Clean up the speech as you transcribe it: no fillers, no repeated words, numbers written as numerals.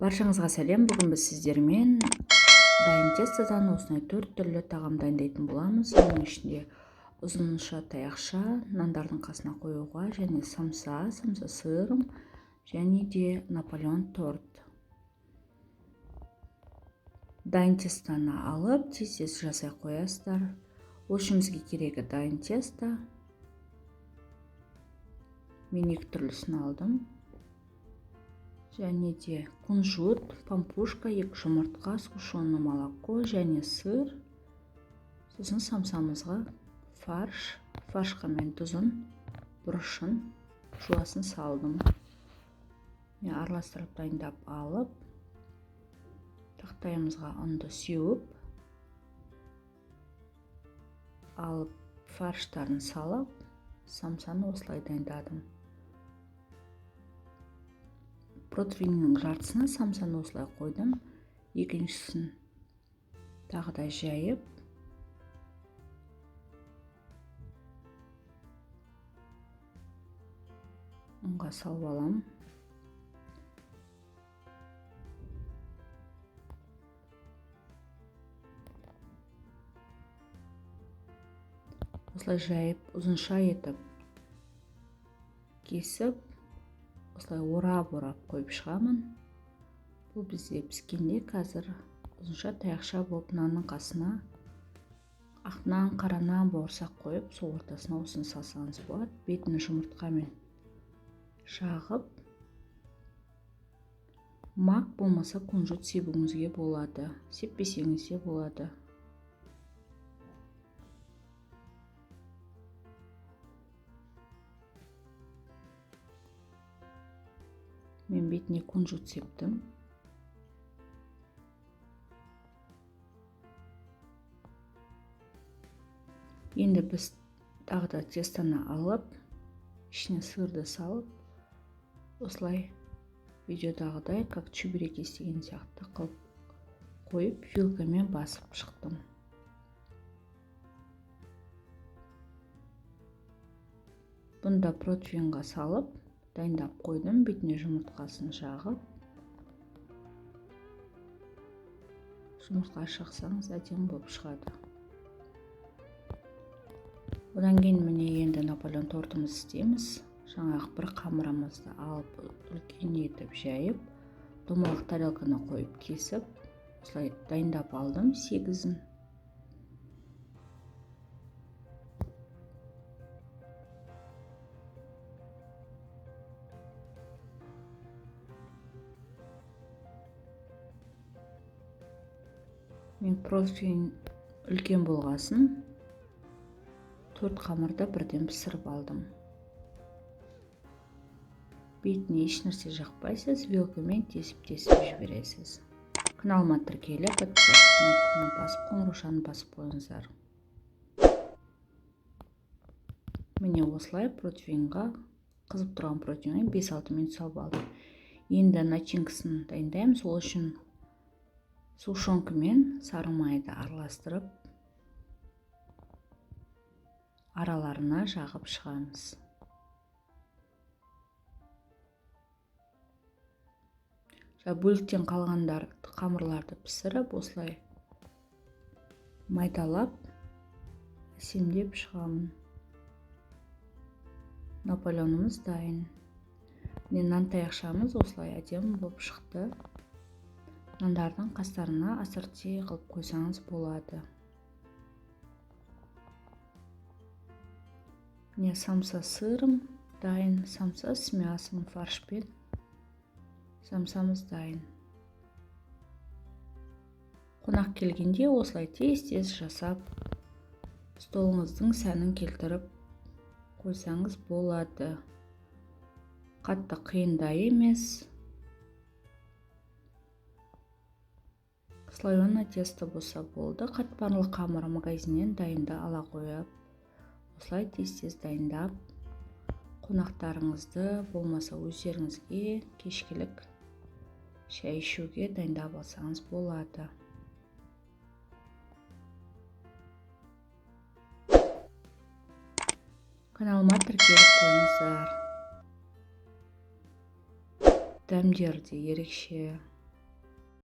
Баршаңызға сәлем. Бүгін біз сіздермен дайын тестадан осындай 4 түрлі тағам дайындайтын боламыз. Оның ішінде ұзынша таяқша нандардың қасына қоюға, және самса сырым, және де Наполеон торт. Дайын тестаны алып, тез жасай қоясыздар. Ол үшін бізге керегі дайын теста. Мен 2 түрлісін алдым. Және де кунжут, пампушка, 2 жұмыртқа, сушеное молоко және сыр. Сосын самсамызға фаршқа мен тұзын, бұрышын, жуасын салдым. Мен араластырып дайындап алып, тақтайымызға ұнды сеуіп, алып фарштарын салып, самсаны осылай дайындадым. Протеиннің жартысына самсаны осылай қойдым. Екіншісін тағы да жайып, ұнға салып алам. Осылай жайып, ұзынша етіп кесіп, осылай орап қойып шығамын. Бұл бізде піскенде қазір ұзынша таяқша болып нанның қасына ақ нан, қара нан бауырсақ қойып, сол ортасына осыны салсаңыз болады. Бетін жұмыртқамен жағып, мак болмаса кунжут себуіңізге болады. Сеппесеңіз де болады. Мен бетіне кунжут септім. Енді біз тағы да тестаны алып, ішіне сырды салып, осылай видеодағыдай, как чебурек істеген сияқты қылып қойып, вилкамен басып шықтым. Бұнда протеинға салып, дайындап қойдым. Бетіне жұмыртқасын жағып, жұмыртқа шақсаңыз әдемі болып шығады. Одан кейін міне енді Наполеон тортымыз істейміз. Жаңағы бір қамырымызды алып, үлкен етіп жайып, домалақ тарелканы қойып кесіп, осылай дайындап алдым 8-ін. Мен протеин үлкен болғасын 4 қамырда бірден пісіріп алдым. Бетіне еш нәрсе жақпайсыз, вилкамен тесіп жібересіз. Каналыма тіркеліп, подписаться кнопканы басып, қоңыраушаны басып қойыңыздар. Міне осылай протеинға, қызып тұрған протеинға 5-6 минут салып алдым. Енді начинкасын дайындаймыз. Ол үшін сушонка мен сары майды араластырып, араларына жағып шығамыз. Бөліктен қалғандар қамырларды пісіріп, осылай майдалап, әсемдеп шығамын. Наполеонымыз дайын. Нан таяқшамыз осылай әдемі болып шықты. Нандардың қастарына ассорти қылып қойсаңыз болады. Міне самса сырым дайын, самса с мясом, фаршпен самсамыз дайын. Қонақ келгенде осылай тез жасап, столыңыздың сәнін келтіріп қойсаңыз болады. Қатты қиында емес. Слоеное тесто болса болды. Қатпарлы қамыр магазиннен дайында ала қойып, осылай тез дайындап, қонақтарыңызды болмаса өздеріңізге кешкілік шай ішуге дайындап алсаңыз болады. Каналыма тіркеліп қойыңыздар. Дәмдері де ерекше.